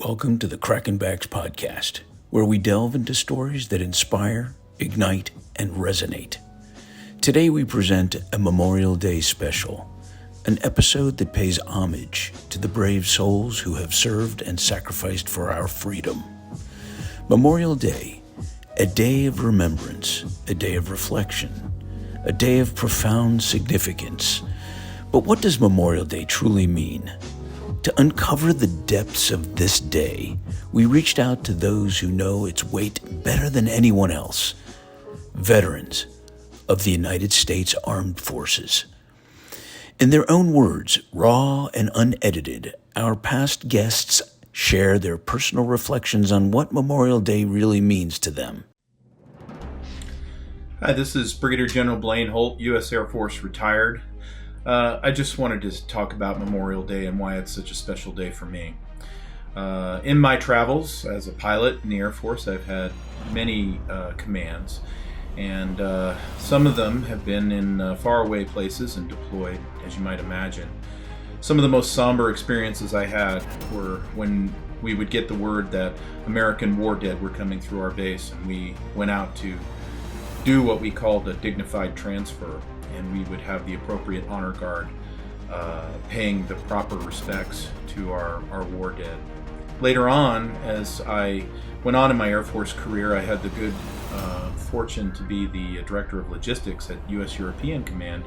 Welcome to the Crackin Back Podcast, where we delve into stories that inspire, ignite, and resonate. Today we present a Memorial Day special, an episode that pays homage to the brave souls who have served and sacrificed for our freedom. Memorial Day, a day of remembrance, a day of reflection, a day of profound significance. But what does Memorial Day truly mean? To uncover the depths of this day, we reached out to those who know its weight better than anyone else, veterans of the United States Armed Forces. In their own words, raw and unedited, our past guests share their personal reflections on what Memorial Day really means to them. Hi, this is Brigadier General Blaine Holt, U.S. Air Force retired. I just wanted to talk about Memorial Day and why it's such a special day for me. In my travels as a pilot in the Air Force, I've had many commands, and some of them have been in faraway places and deployed, as you might imagine. Some of the most somber experiences I had were when we would get the word that American war dead were coming through our base, and we went out to do what we called a dignified transfer, and we would have the appropriate honor guard paying the proper respects to our war dead. Later on, as I went on in my Air Force career, I had the good fortune to be the Director of Logistics at U.S. European Command,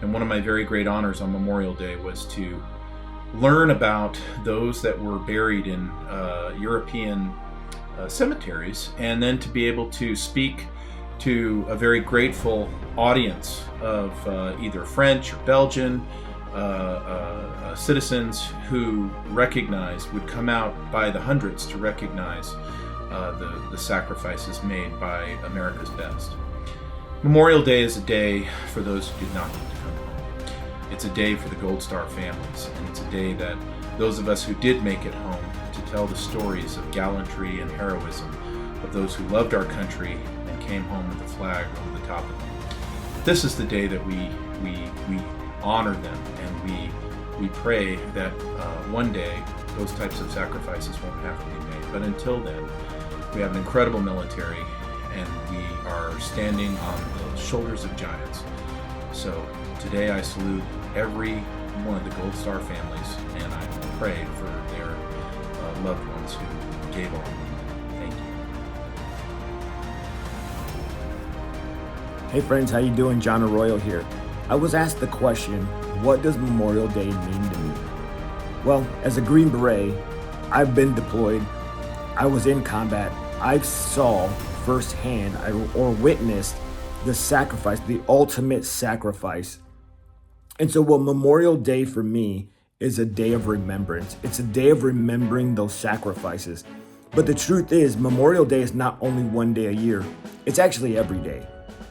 and one of my very great honors on Memorial Day was to learn about those that were buried in European cemeteries, and then to be able to speak to a very grateful audience of either French or Belgian citizens who would come out by the hundreds to recognize the sacrifices made by America's best. Memorial Day is a day for those who did not get to come home. It's a day for the Gold Star families, and it's a day that those of us who did make it home to tell the stories of gallantry and heroism of those who loved our country and came home with the flag over the top of them. This is the day that we honor them, and we pray that one day those types of sacrifices won't have to be made. But until then, we have an incredible military, and we are standing on the shoulders of giants. So today I salute every one of the Gold Star families, and I pray for their loved ones who gave all. Thank you. Hey friends, how you doing? John Arroyo here. I was asked the question, what does Memorial Day mean to me? Well, as a Green Beret, I've been deployed. I was in combat. I saw firsthand or witnessed the sacrifice, the ultimate sacrifice. And so what Memorial Day for me is a day of remembrance. It's a day of remembering those sacrifices. But the truth is, Memorial Day is not only one day a year. It's actually every day.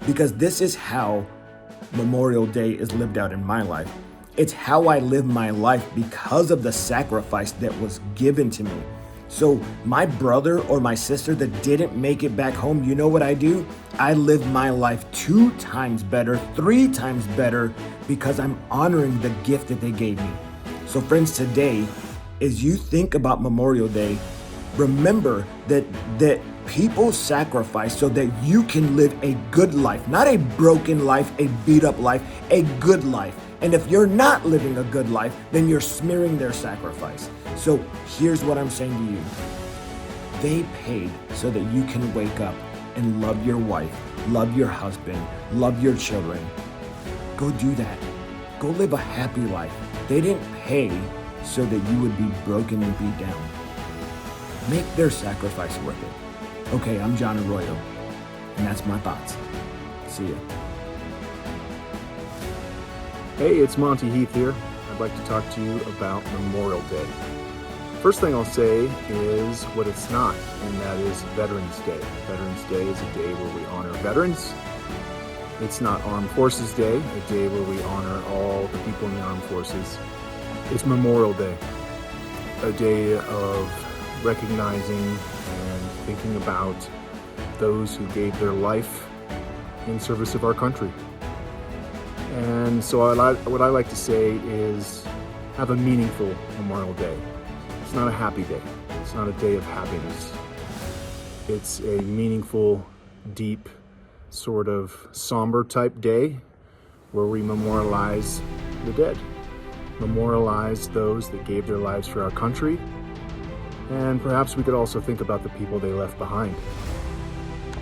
Because this is how Memorial Day is lived out in my life. It's how I live my life because of the sacrifice that was given to me. So my brother or my sister that didn't make it back home, you know what I do? I live my life 2 times better, 3 times better, because I'm honoring the gift that they gave me. So friends, today, as you think about Memorial Day, remember that people sacrifice so that you can live a good life, not a broken life, a beat up life, a good life. And if you're not living a good life, then you're smearing their sacrifice. So here's what I'm saying to you. They paid so that you can wake up and love your wife, love your husband, love your children. Go do that. Go live a happy life. They didn't pay so that you would be broken and beat down. Make their sacrifice worth it. Okay, I'm John Arroyo, and that's my thoughts. See ya. Hey, it's Monty Heath here. I'd like to talk to you about Memorial Day. First thing I'll say is what it's not, and that is Veterans Day. Veterans Day is a day where we honor veterans. It's not Armed Forces Day, a day where we honor all the people in the armed forces. It's Memorial Day, a day of recognizing and thinking about those who gave their life in service of our country. And so what I like to say is have a meaningful Memorial Day. It's not a happy day. It's not a day of happiness. It's a meaningful, deep, sort of somber type day where we memorialize the dead, memorialize those that gave their lives for our country, and perhaps we could also think about the people they left behind.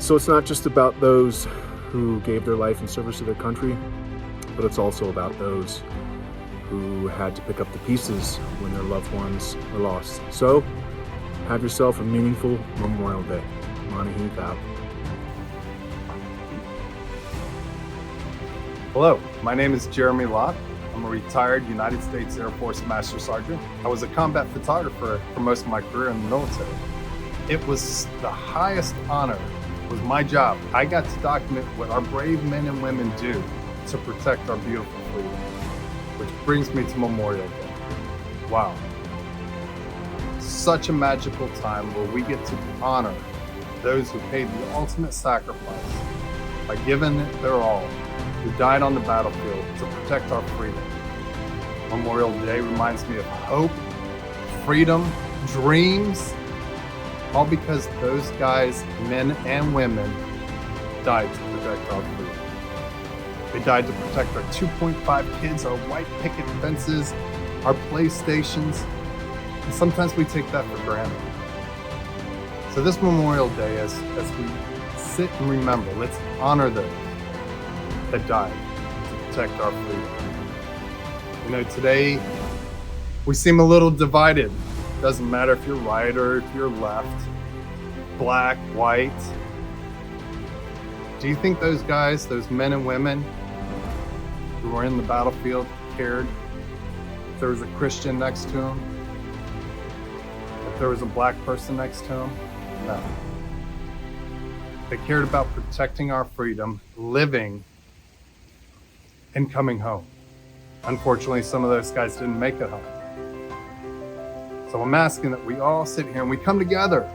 So it's not just about those who gave their life in service to their country, but it's also about those who had to pick up the pieces when their loved ones were lost. So have yourself a meaningful Memorial Day. Monty Heath out. Hello, my name is Jeremy Lott. I'm a retired United States Air Force Master Sergeant. I was a combat photographer for most of my career in the military. It was the highest honor. It was my job. I got to document what our brave men and women do to protect our beautiful freedom, which brings me to Memorial Day. Wow. Such a magical time where we get to honor those who paid the ultimate sacrifice by giving it their all, who died on the battlefield to protect our freedom. Memorial Day reminds me of hope, freedom, dreams, all because those guys, men and women, died to protect our freedom. They died to protect our 2.5 kids, our white picket fences, our PlayStations, and sometimes we take that for granted. So this Memorial Day, as we sit and remember, let's honor those that died to protect our freedom. You know, today we seem a little divided. Doesn't matter if you're right or if you're left, black, white. Do you think those guys, those men and women who were in the battlefield cared if there was a Christian next to them? If there was a black person next to them? No. They cared about protecting our freedom, living, and coming home. Unfortunately, some of those guys didn't make it home. So I'm asking that we all sit here and we come together.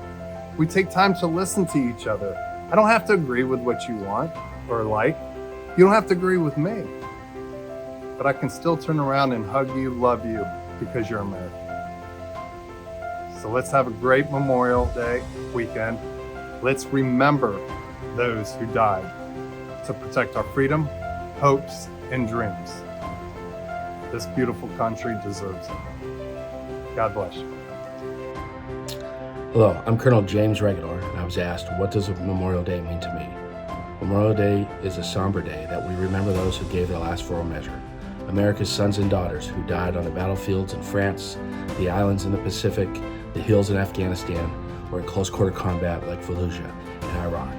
We take time to listen to each other. I don't have to agree with what you want or like. You don't have to agree with me. But I can still turn around and hug you, love you, because you're American. So let's have a great Memorial Day weekend. Let's remember those who died to protect our freedom, hopes, and dreams. This beautiful country deserves it. God bless you. Hello, I'm Colonel James Regular, and I was asked, what does Memorial Day mean to me? Memorial Day is a somber day that we remember those who gave their last for a measure. America's sons and daughters who died on the battlefields in France, the islands in the Pacific, the hills in Afghanistan, or in close quarter combat like Fallujah in Iraq.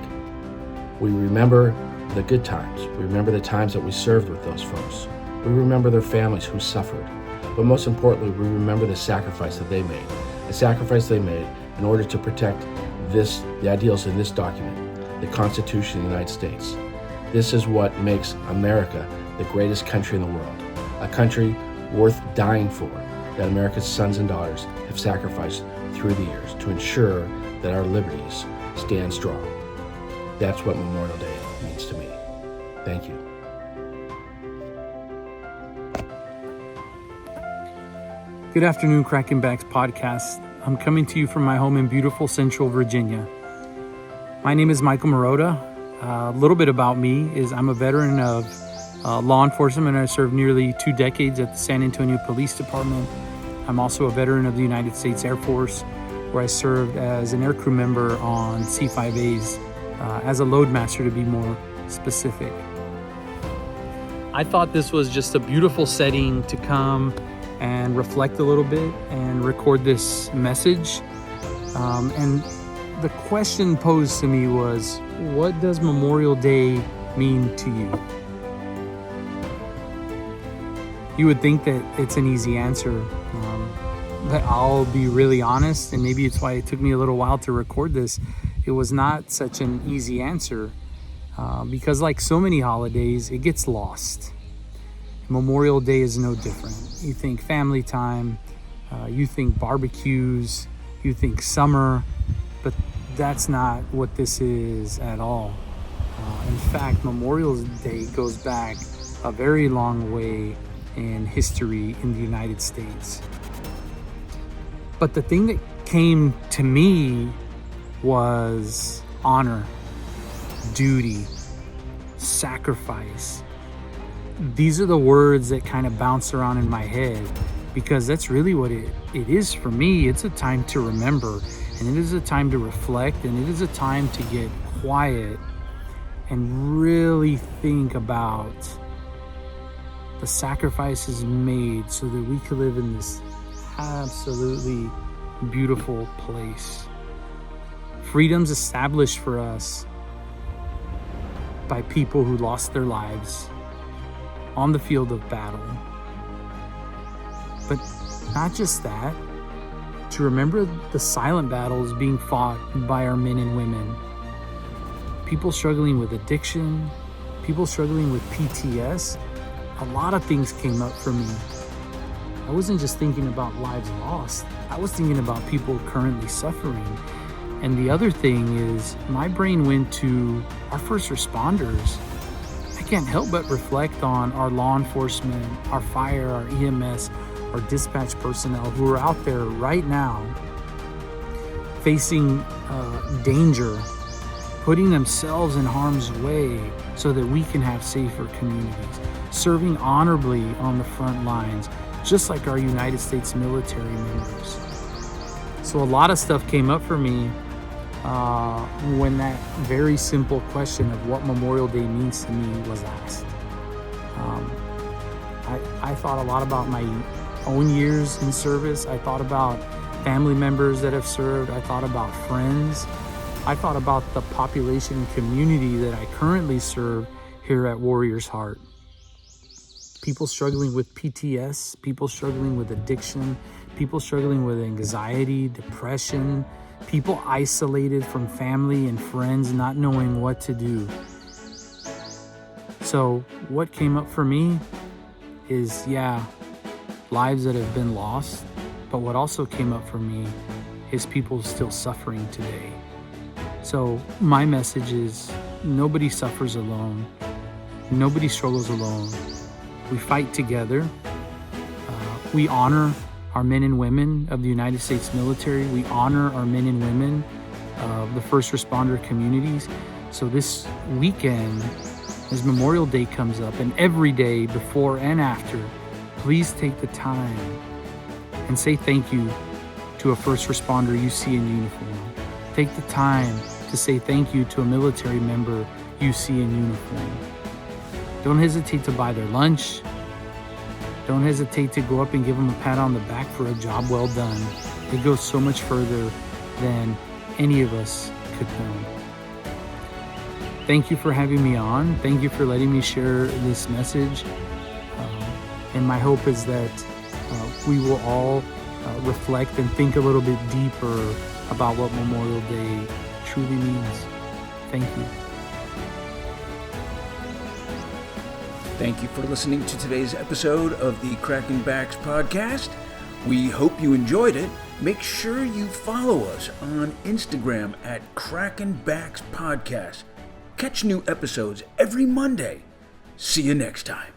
We remember the good times. We remember the times that we served with those folks. We remember their families who suffered. But most importantly, we remember the sacrifice that they made. The sacrifice they made in order to protect the ideals in this document, the Constitution of the United States. This is what makes America the greatest country in the world, a country worth dying for, that America's sons and daughters have sacrificed through the years to ensure that our liberties stand strong. That's what Memorial Day means to me. Thank you. Good afternoon, Crackin Back Podcast. I'm coming to you from my home in beautiful Central Virginia. My name is Michael Marotta. A little bit about me is I'm a veteran of law enforcement, and I served nearly 2 decades at the San Antonio Police Department. I'm also a veteran of the United States Air Force, where I served as an aircrew member on C-5As, as a loadmaster to be more specific. I thought this was just a beautiful setting to come and reflect a little bit and record this message. And the question posed to me was, what does Memorial Day mean to you? You would think that it's an easy answer, but I'll be really honest, and maybe it's why it took me a little while to record this. It was not such an easy answer because like so many holidays, it gets lost. Memorial Day is no different. You think family time, you think barbecues, you think summer, but that's not what this is at all. In fact, Memorial Day goes back a very long way in history in the United States. But the thing that came to me was honor, duty, sacrifice. These are the words that kind of bounce around in my head, because that's really what it is for me. It's a time to remember, and it is a time to reflect, and it is a time to get quiet and really think about the sacrifices made so that we could live in this absolutely beautiful place. Freedom's established for us by people who lost their lives on the field of battle. But not just that, to remember the silent battles being fought by our men and women. People struggling with addiction, people struggling with PTS. A lot of things came up for me. I wasn't just thinking about lives lost. I was thinking about people currently suffering. And the other thing is, my brain went to our first responders. I can't help but reflect on our law enforcement, our fire, our EMS, our dispatch personnel who are out there right now facing danger, putting themselves in harm's way so that we can have safer communities, serving honorably on the front lines, just like our United States military members. So a lot of stuff came up for me when that very simple question of what Memorial Day means to me was asked. I thought a lot about my own years in service. I thought about family members that have served. I thought about friends. I thought about the population and community that I currently serve here at Warrior's Heart. People struggling with PTS, people struggling with addiction, people struggling with anxiety, depression, people isolated from family and friends, not knowing what to do. So what came up for me is, lives that have been lost, but what also came up for me is people still suffering today. So my message is, nobody suffers alone. Nobody struggles alone. We fight together. We honor our men and women of the United States military. We honor our men and women of the first responder communities. So this weekend, as Memorial Day comes up, and every day before and after, please take the time and say thank you to a first responder you see in uniform. Take the time to say thank you to a military member you see in uniform. Don't hesitate to buy their lunch. Don't hesitate to go up and give them a pat on the back for a job well done. It goes so much further than any of us could know. Thank you for having me on. Thank you for letting me share this message. And my hope is that we will all reflect and think a little bit deeper about what Memorial Day truly means. Thank you. Thank you for listening to today's episode of the Crackin Back Podcast. We hope you enjoyed it. Make sure you follow us on Instagram at Crackin Back Podcast. Catch new episodes every Monday. See you next time.